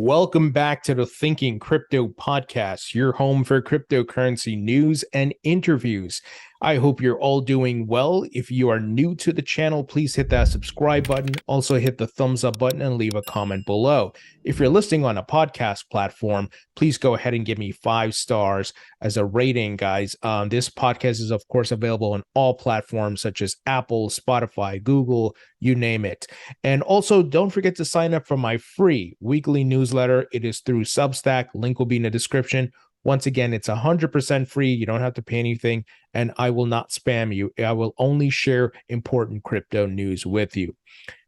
Welcome back to the Thinking Crypto Podcast, your home for cryptocurrency news and interviews. I hope you're all doing well. If you are new to the channel, please hit that subscribe button. Also hit the thumbs up button and leave a comment below. If you're listening on a podcast platform, please go ahead and give me 5 stars as a rating, guys. This podcast is, of course, available on all platforms such as Apple, Spotify, Google, you name it. And also, don't forget to sign up for my free weekly newsletter. It is through Substack. Link will be in the description. Once again, it's 100% free. You don't have to pay anything, and I will not spam you. I will only share important crypto news with you.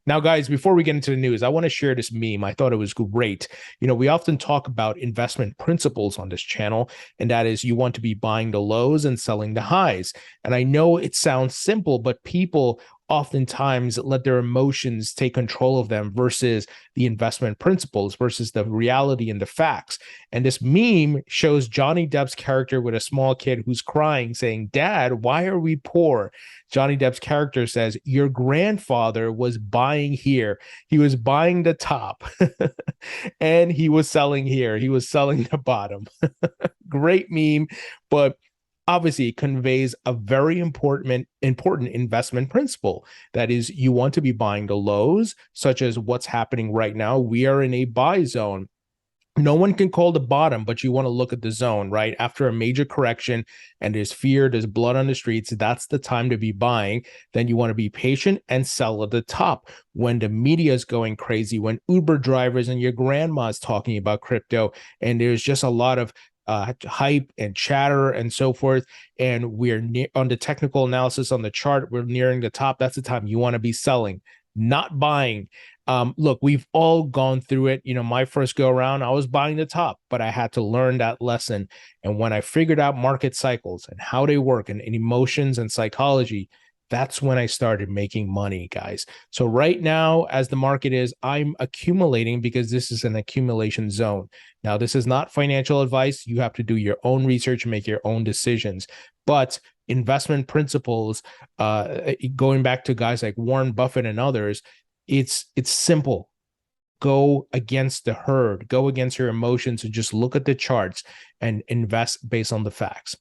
Now, guys, before we get into the news, I want to share this meme. I thought it was great. We often talk about investment principles on this channel, and that is you want to be buying the lows and selling the highs. And I know it sounds simple, but people oftentimes let their emotions take control of them versus the investment principles versus the reality and the facts. And this meme shows Johnny Depp's character with a small kid who's crying saying, "Dad, why are we poor?" Johnny Depp's character says, "Your grandfather was buying here. He was buying the top and he was selling here. He was selling the bottom." Great meme, but obviously it conveys a very important investment principle. That is, you want to be buying the lows, such as what's happening right now. We are in a buy zone. No one can call the bottom, but you want to look at the zone, right? After a major correction and there's fear, there's blood on the streets, that's the time to be buying. Then you want to be patient and sell at the top. When the media is going crazy, when Uber drivers and your grandma is talking about crypto, and there's just a lot of hype and chatter and so forth, and we're on the technical analysis on the chart, we're nearing the top. That's the time you want to be selling, not buying. Look, we've all gone through it. My first go around, I was buying the top, but I had to learn that lesson. And when I figured out market cycles and how they work and emotions and psychology, that's when I started making money, guys. So right now, as the market is, I'm accumulating because this is an accumulation zone. Now, this is not financial advice. You have to do your own research and make your own decisions. But investment principles, going back to guys like Warren Buffett and others, it's simple. Go against the herd, go against your emotions, and just look at the charts and invest based on the facts.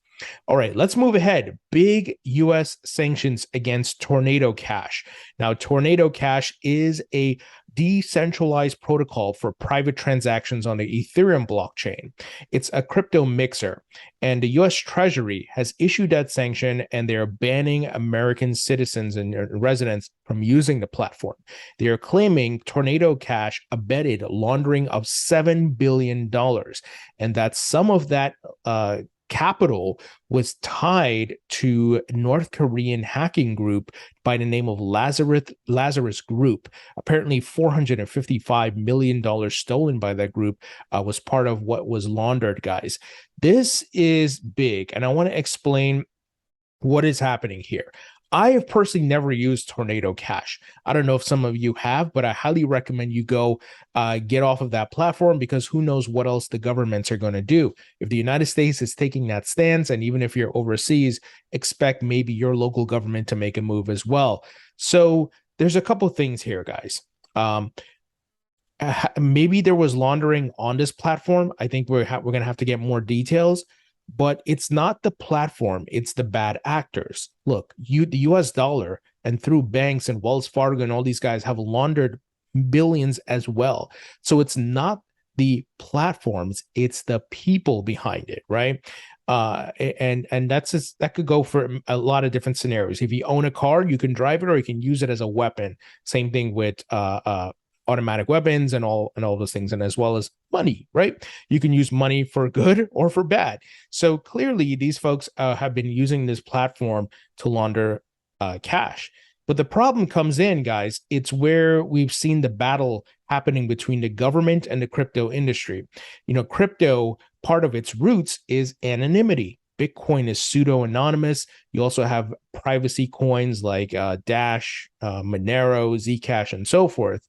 All right, let's move ahead. Big US sanctions against Tornado Cash. Now, Tornado Cash is a decentralized protocol for private transactions on the Ethereum blockchain. It's a crypto mixer, and the US Treasury has issued that sanction, and they're banning American citizens and residents from using the platform. They are claiming Tornado Cash abetted laundering of $7 billion, and that some of that capital was tied to North Korean hacking group by the name of Lazarus Group. Apparently $455 million stolen by that group was part of what was laundered, guys. This is big, and I want to explain what is happening here. I have personally never used Tornado Cash. I don't know if some of you have, but I highly recommend you go get off of that platform, because who knows what else the governments are going to do. If the United States is taking that stance, and even if you're overseas, expect maybe your local government to make a move as well. So there's a couple things here, guys. Maybe there was laundering on this platform. I think we're going to have to get more details. But it's not the platform, it's the bad actors. Look, the US dollar, and through banks and Wells Fargo and all these guys, have laundered billions as well. So it's not the platforms, it's the people behind it, right? And that could go for a lot of different scenarios. If you own a car, you can drive it or you can use it as a weapon. Same thing with automatic weapons and all those things, and as well as money, right? You can use money for good or for bad. So clearly these folks have been using this platform to launder cash. But the problem comes in, guys, it's where we've seen the battle happening between the government and the crypto industry. Crypto, part of its roots is anonymity. Bitcoin is pseudo-anonymous. You also have privacy coins like Dash, Monero, Zcash, and so forth.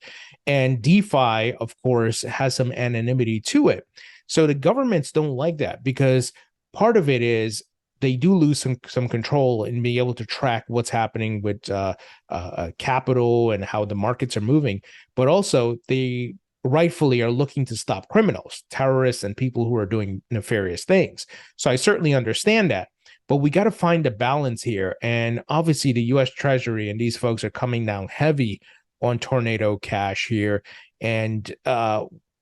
And DeFi, of course, has some anonymity to it. So the governments don't like that, because part of it is they do lose some control in being able to track what's happening with capital and how the markets are moving. But also they rightfully are looking to stop criminals, terrorists, and people who are doing nefarious things. So I certainly understand that. But we got to find a balance here. And obviously, the US Treasury and these folks are coming down heavy on Tornado Cash here. And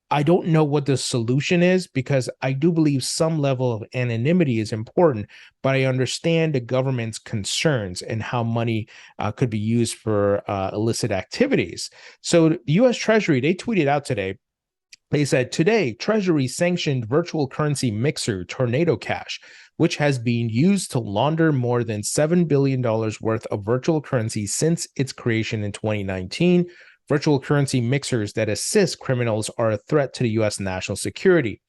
I don't know what the solution is, because I do believe some level of anonymity is important, but I understand the government's concerns and how money could be used for illicit activities. So the US Treasury, they tweeted out today, they said, today, Treasury sanctioned virtual currency mixer Tornado Cash, which has been used to launder more than $7 billion worth of virtual currency since its creation in 2019. Virtual currency mixers that assist criminals are a threat to the U.S. national security.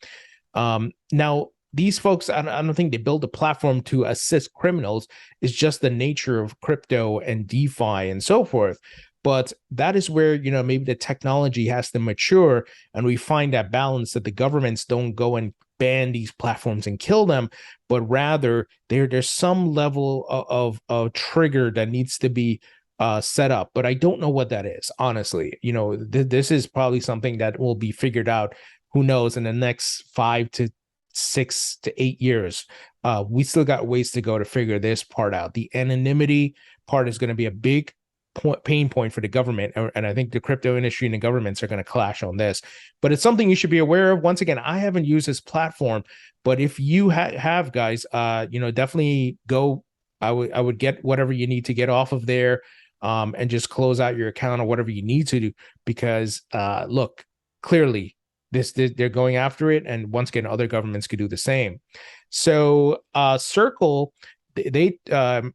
Now, these folks, I don't think they build a platform to assist criminals. It's just the nature of crypto and DeFi and so forth. But that is where, you know, maybe the technology has to mature, and we find that balance, that the governments don't go and ban these platforms and kill them, but rather there's some level of trigger that needs to be set up. But I don't know what that is, honestly. You know, this is probably something that will be figured out, who knows, in the next 5 to 6 to 8 years. We still got ways to go to figure this part out. The anonymity part is going to be a big pain point for the government, and I think the crypto industry and the governments are going to clash on this. But it's something you should be aware of. Once again, I haven't used this platform, but if you have, guys, you know, definitely go. I would get whatever you need to get off of there, and just close out your account or whatever you need to do, because look, clearly they're going after it, and once again, other governments could do the same. So Circle, they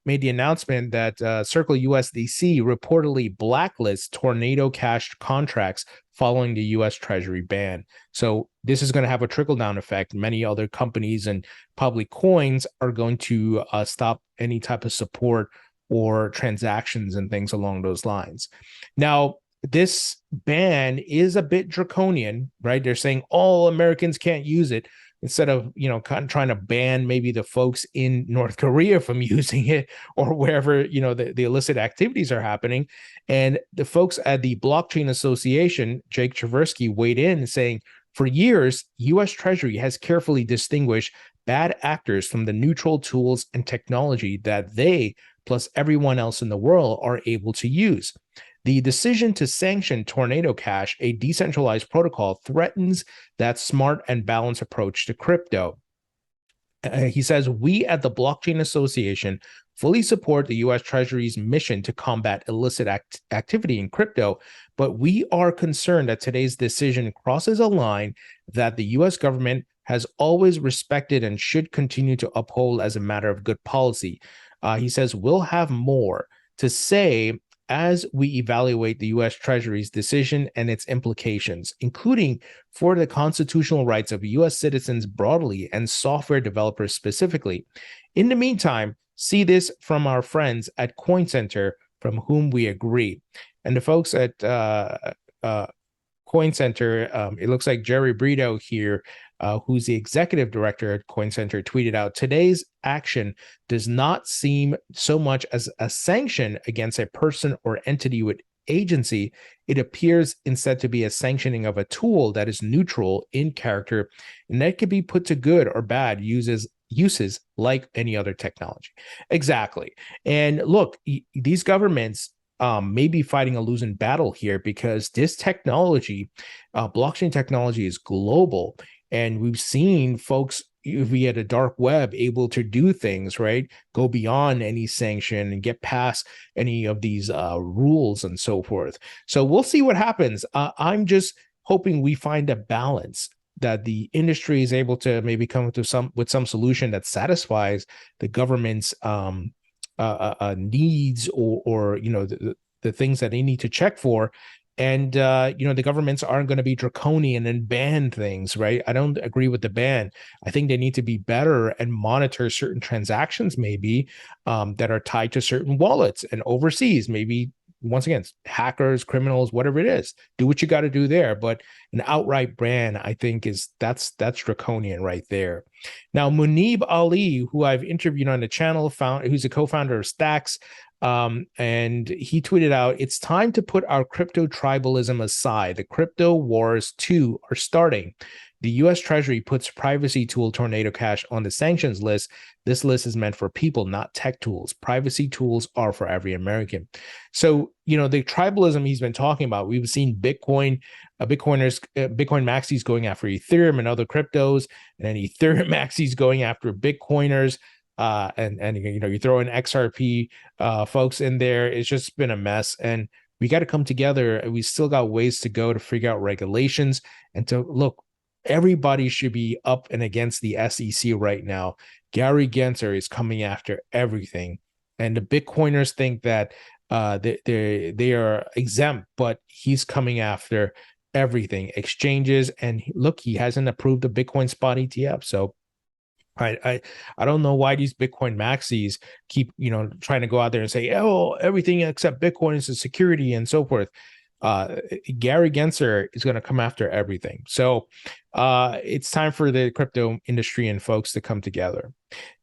made the announcement that Circle USDC reportedly blacklists Tornado Cash contracts following the US Treasury ban. So this is going to have a trickle-down effect. Many other companies and public coins are going to stop any type of support or transactions and things along those lines. Now, this ban is a bit draconian, right? They're saying all Americans can't use it, instead of, you know, kind of trying to ban maybe the folks in North Korea from using it, or wherever, you know, the illicit activities are happening. And the folks at the Blockchain Association, Jake Tversky, weighed in saying, for years, US Treasury has carefully distinguished bad actors from the neutral tools and technology that they, plus everyone else in the world, are able to use. The decision to sanction Tornado Cash, a decentralized protocol, threatens that smart and balanced approach to crypto. He says, we at the Blockchain Association fully support the U.S. Treasury's mission to combat illicit activity in crypto, but we are concerned that today's decision crosses a line that the U.S. government has always respected and should continue to uphold as a matter of good policy. He says, we'll have more to say as we evaluate the U.S. Treasury's decision and its implications, including for the constitutional rights of U.S. citizens broadly and software developers specifically. In the meantime, see this from our friends at Coin Center, from whom we agree. And the folks at Coin Center, it looks like Jerry Brito here, who's the executive director at Coin Center, tweeted out, today's action does not seem so much as a sanction against a person or entity with agency. It appears instead to be a sanctioning of a tool that is neutral in character and that can be put to good or bad uses like any other technology. Exactly. And look, these governments may be fighting a losing battle here, because this technology, blockchain technology, is global. And we've seen folks via the dark web able to do things, right? Go beyond any sanction and get past any of these rules and so forth. So we'll see what happens. I'm just hoping we find a balance, that the industry is able to maybe come to some solution that satisfies the government's needs, or you know, the things that they need to check for. And, you know, the governments aren't going to be draconian and ban things, right? I don't agree with the ban. I think they need to be better and monitor certain transactions, maybe, that are tied to certain wallets and overseas. Maybe, once again, hackers, criminals, whatever it is, do what you got to do there. But an outright ban, I think, that's draconian right there. Now, Munib Ali, who I've interviewed on the channel, who's a co-founder of Stacks, And he tweeted out, "It's time to put our crypto tribalism aside. The crypto wars too are starting. The US Treasury puts privacy tool Tornado Cash on the sanctions list. This list is meant for people, not tech tools. Privacy tools are for every American." So, the tribalism he's been talking about, we've seen Bitcoin maxis going after Ethereum and other cryptos, and then Ethereum maxis going after Bitcoiners. And you throw in XRP folks in there. It's just been a mess, and we got to come together. We still got ways to go to figure out regulations and to look. Everybody should be up and against the SEC right now. Gary Gensler is coming after everything, and the Bitcoiners think that they are exempt, but he's coming after everything, exchanges, and look, he hasn't approved the Bitcoin spot ETF. So I don't know why these Bitcoin maxis keep trying to go out there and say, oh, everything except Bitcoin is a security and so forth. Gary Gensler is going to come after everything. So it's time for the crypto industry and folks to come together.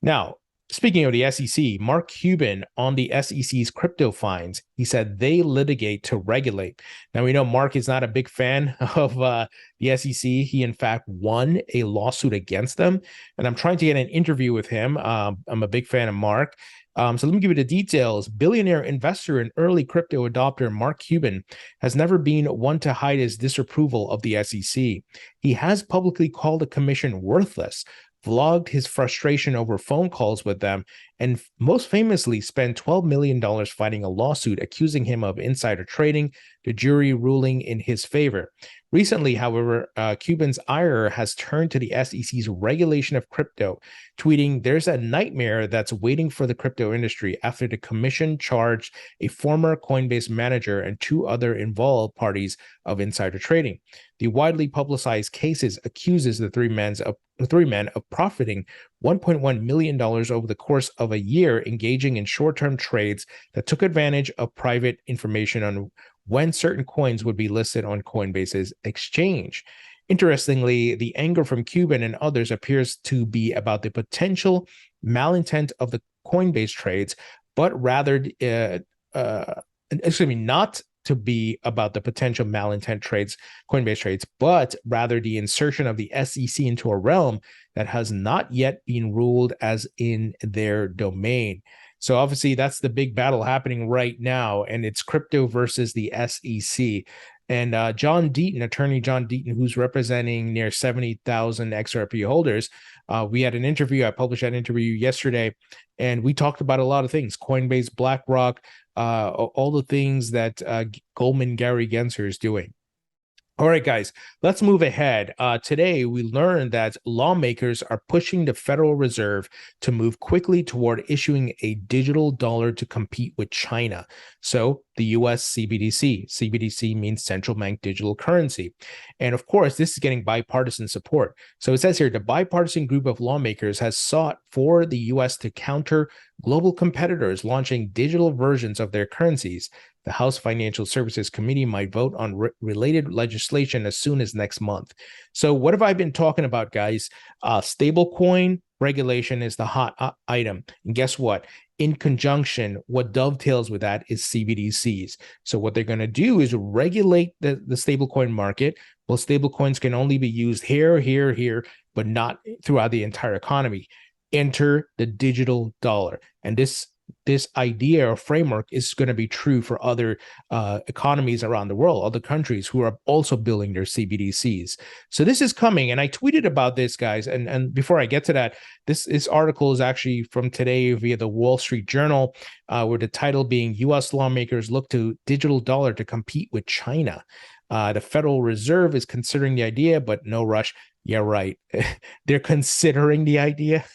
Now, speaking of the SEC, Mark Cuban on the SEC's crypto fines, he said they litigate to regulate. Now, we know Mark is not a big fan of the SEC. He, in fact, won a lawsuit against them. And I'm trying to get an interview with him. I'm a big fan of Mark. So let me give you the details. Billionaire investor and early crypto adopter Mark Cuban has never been one to hide his disapproval of the SEC. He has publicly called the commission worthless, vlogged his frustration over phone calls with them, and most famously spent $12 million fighting a lawsuit accusing him of insider trading, the jury ruling in his favor. Recently, however, Cuban's ire has turned to the SEC's regulation of crypto, tweeting, "There's a nightmare that's waiting for the crypto industry," after the commission charged a former Coinbase manager and two other involved parties of insider trading. The widely publicized cases accuses the three men of profiting $1.1 million over the course of a year, engaging in short-term trades that took advantage of private information on when certain coins would be listed on Coinbase's exchange. Interestingly, the anger from Cuban and others appears to be about the potential malintent of the Coinbase trades, but rather, not to be about the potential malintent Coinbase trades, but rather the insertion of the SEC into a realm that has not yet been ruled as in their domain. So obviously that's the big battle happening right now, and it's crypto versus the SEC. And attorney John Deaton, who's representing near 70,000 XRP holders, we had an interview. I published that interview yesterday, and we talked about a lot of things: Coinbase, BlackRock, all the things that Goldman Gary Gensler is doing. All right, guys, let's move ahead. Today, we learned that lawmakers are pushing the Federal Reserve to move quickly toward issuing a digital dollar to compete with China. So the US CBDC. CBDC means central bank digital currency. And of course, this is getting bipartisan support. So it says here, the bipartisan group of lawmakers has sought for the US to counter global competitors launching digital versions of their currencies. The House Financial Services Committee might vote on related legislation as soon as next month. So what have I been talking about, guys? Stablecoin regulation is the hot item. And guess what? In conjunction, what dovetails with that is CBDCs. So what they're going to do is regulate the stablecoin market. Well, stablecoins can only be used here, but not throughout the entire economy. Enter the digital dollar. And this idea or framework is going to be true for other economies around the world, other countries who are also building their CBDCs. So this is coming, and I tweeted about this, guys. And before I get to that, this article is actually from today via the Wall Street Journal, where the title being "U.S. Lawmakers Look to Digital Dollar to Compete with China." The Federal Reserve is considering the idea, but no rush. Yeah, right. They're considering the idea.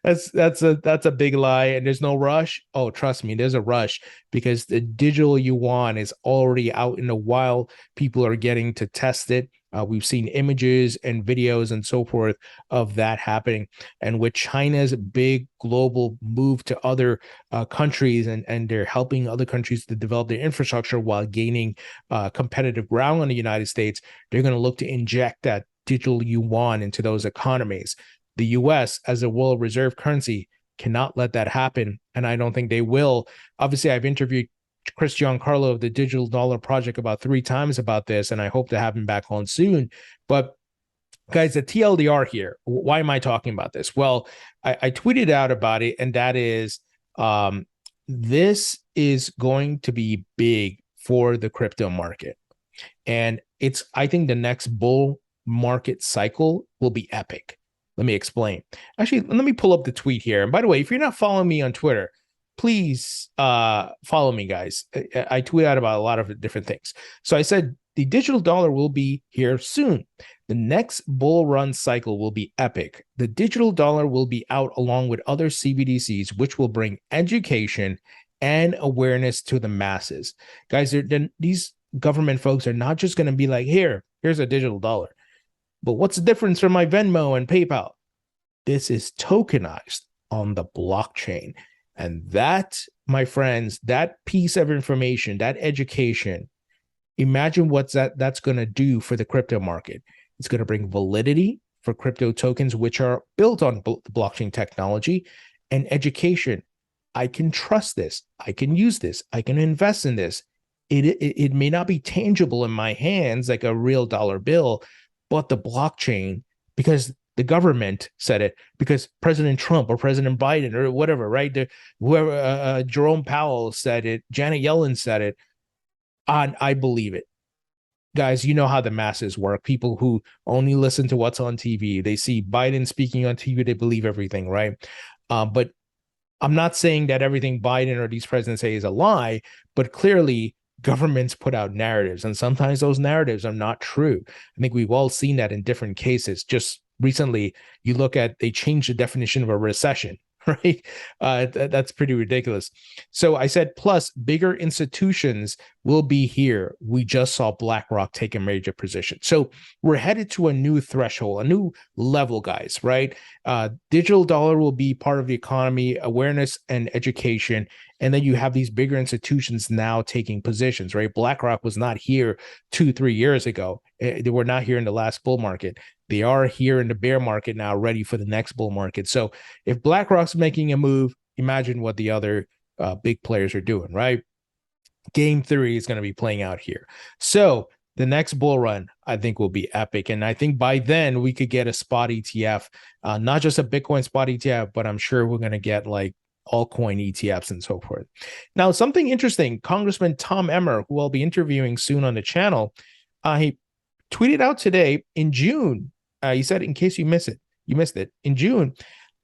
That's a big lie, and there's no rush. Oh, trust me, there's a rush, because the digital yuan is already out in the wild. People are getting to test it. We've seen images and videos and so forth of that happening. And with China's big global move to other countries, and they're helping other countries to develop their infrastructure while gaining competitive ground on the United States, they're going to look to inject that digital yuan into those economies. The US, as a world reserve currency, cannot let that happen. And I don't think they will. Obviously, I've interviewed Chris Giancarlo of the Digital Dollar Project about 3 times about this, and I hope to have him back on soon. But guys, the TLDR here, why am I talking about this? Well, I tweeted out about it, and that is this is going to be big for the crypto market. And I think the next bull market cycle will be epic. Let me explain. Actually, let me pull up the tweet here. And by the way, if you're not following me on Twitter, please follow me, guys. I tweet out about a lot of different things. So I said the digital dollar will be here soon. The next bull run cycle will be epic. The digital dollar will be out along with other CBDCs, which will bring education and awareness to the masses. Guys, these government folks are not just going to be like, here's a digital dollar. But what's the difference from my Venmo and PayPal? This is tokenized on the blockchain. And that, my friends, that piece of information, that education, imagine what that's going to do for the crypto market. It's going to bring validity for crypto tokens, which are built on blockchain technology, and education. I can trust this. I can use this. I can invest in this. It may not be tangible in my hands like a real dollar bill, but the blockchain, because the government said it, because President Trump or President Biden or whatever, right? Whoever, Jerome Powell said it, Janet Yellen said it, and I believe it. Guys, you know how the masses work. People who only listen to what's on TV. They see Biden speaking on TV, they believe everything, right? But I'm not saying that everything Biden or these presidents say is a lie, but clearly governments put out narratives, and sometimes those narratives are not true. I think we've all seen that in different cases. Just recently, you look at, they changed the definition of a recession, right? That's pretty ridiculous. So I said, plus bigger institutions will be here. We just saw BlackRock take a major position. So we're headed to a new threshold, a new level, guys, right? Digital dollar will be part of the economy, awareness and education. And then you have these bigger institutions now taking positions, right? BlackRock was not here 2-3 years ago. They were not here in the last bull market. They are here in the bear market now, ready for the next bull market. So if BlackRock's making a move, imagine what the other big players are doing, right? Game theory is going to be playing out here. So the next bull run, I think, will be epic. And I think by then we could get a spot ETF, not just a Bitcoin spot ETF, but I'm sure we're going to get like altcoin ETFs and so forth. Now, something interesting, Congressman Tom Emmer, who I'll be interviewing soon on the channel, he tweeted out today in June. He said, in case you missed it, in June,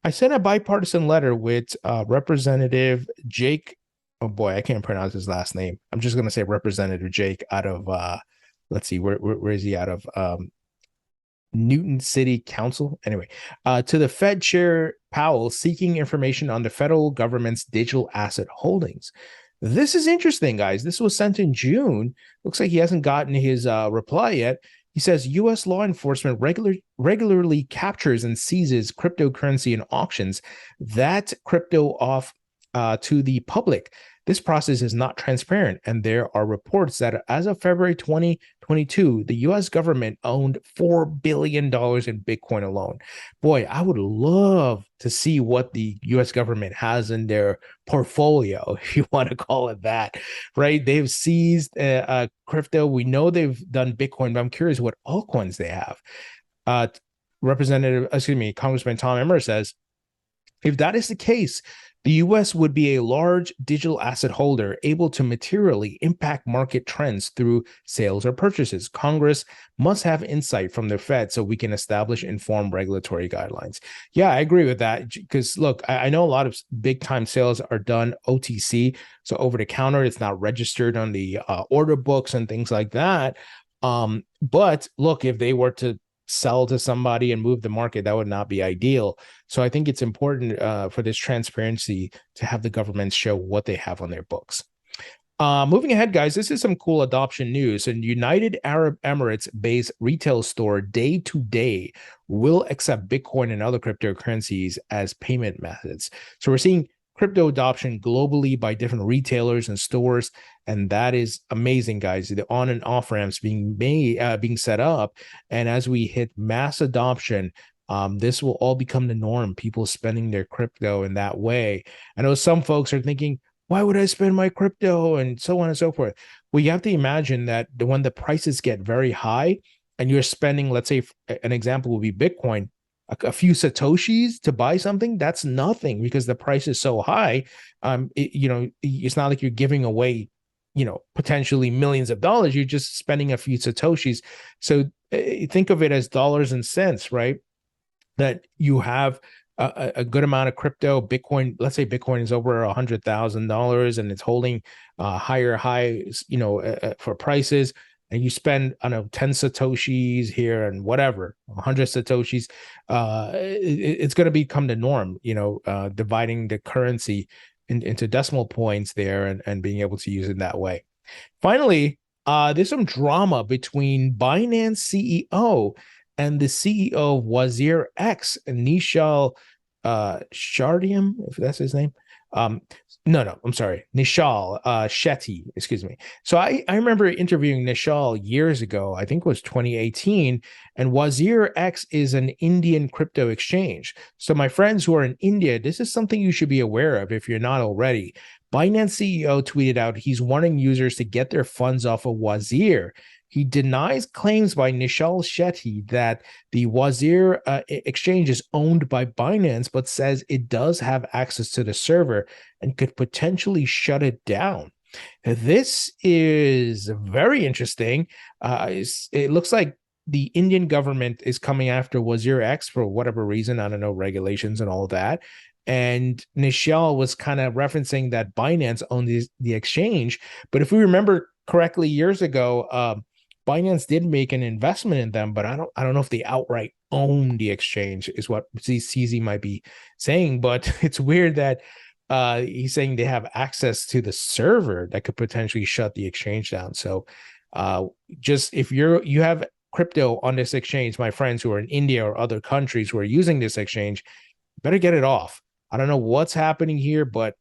I sent a bipartisan letter with Representative Jake. Oh boy, I can't pronounce his last name. I'm just going to say Representative Jake out of, let's see, where is he out of? Newton City Council. Anyway, to the Fed Chair Powell seeking information on the federal government's digital asset holdings. This is interesting, guys. This was sent in June. Looks like he hasn't gotten his reply yet. He says U.S. law enforcement regularly captures and seizes cryptocurrency in auctions that crypto off to the public. This process is not transparent, and there are reports that as of February 2022, the U.S. government owned $4 billion in Bitcoin alone. Boy, I would love to see what the U.S. government has in their portfolio, if you want to call it that, right? They've seized crypto. We know they've done Bitcoin, but I'm curious what altcoins they have. Congressman Tom Emmer says, if that is the case, the U.S. would be a large digital asset holder able to materially impact market trends through sales or purchases. Congress must have insight from the Fed so we can establish informed regulatory guidelines. Yeah, I agree with that because, look, I know a lot of big-time sales are done OTC, so over-the-counter. It's not registered on the order books and things like that. But, look, if they were to sell to somebody and move the market, that would not be ideal. So I think it's important for this transparency to have the governments show what they have on their books. Moving ahead, guys, this is some cool adoption news. And United Arab Emirates-based retail store Day to Day will accept Bitcoin and other cryptocurrencies as payment methods. So we're seeing crypto adoption globally by different retailers and stores, and that is amazing, guys. The on and off ramps being set up, and as we hit mass adoption, This will all become the norm, people spending their crypto in that way. I know some folks are thinking, why would I spend my crypto and so on and so forth? Well, you have to imagine that when the prices get very high and you're spending, let's say an example would be Bitcoin, a few Satoshis to buy something, that's nothing because the price is so high. It's not like you're giving away, potentially millions of dollars. You're just spending a few Satoshis. So think of it as dollars and cents, right? That you have a good amount of crypto. Bitcoin, let's say Bitcoin is over $100,000 and it's holding higher highs, for prices. And you spend, I don't know, 10 Satoshis here and whatever, 100 Satoshis, it's going to become the norm, dividing the currency into decimal points there and being able to use it that way. Finally, there's some drama between Binance CEO and the CEO of WazirX, Nishal Shardiam, if that's his name. No, I'm sorry, Nishal Shetty, excuse me. So I remember interviewing Nishal years ago, I think it was 2018, and WazirX is an Indian crypto exchange. So my friends who are in India, this is something you should be aware of if you're not already. Binance CEO tweeted out he's warning users to get their funds off of Wazir. He denies claims by Nishal Shetty that the Wazir exchange is owned by Binance, but says it does have access to the server and could potentially shut it down. This is very interesting. It looks like the Indian government is coming after WazirX for whatever reason. I don't know, regulations and all that. And Nishal was kind of referencing that Binance owned the exchange. But if we remember correctly, years ago, Binance did make an investment in them, but I don't know if they outright own the exchange, is what CZ might be saying. But it's weird that he's saying they have access to the server that could potentially shut the exchange down. So just if you have crypto on this exchange, my friends who are in India or other countries who are using this exchange, better get it off. I don't know what's happening here, but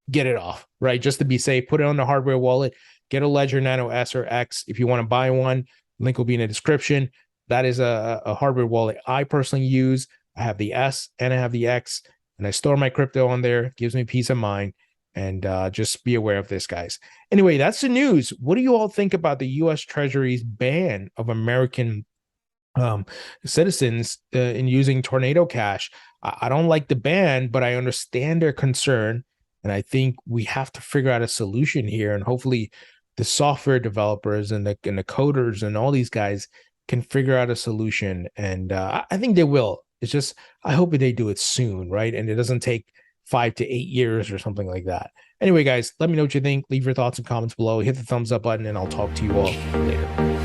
get it off, right? Just to be safe, put it on the hardware wallet. Get a Ledger Nano S or X. If you want to buy one, link will be in the description. That is a hardware wallet I personally use. I have the S and I have the X, and I store my crypto on there. It gives me peace of mind. And just be aware of this, guys. Anyway, that's the news. What do you all think about the US Treasury's ban of American citizens in using Tornado Cash? I don't like the ban, but I understand their concern. And I think we have to figure out a solution here. And hopefully the software developers and the coders and all these guys can figure out a solution. And I think they will. It's just, I hope they do it soon, right? And it doesn't take 5 to 8 years or something like that. Anyway, guys, let me know what you think. Leave your thoughts and comments below. Hit the thumbs up button, and I'll talk to you all later.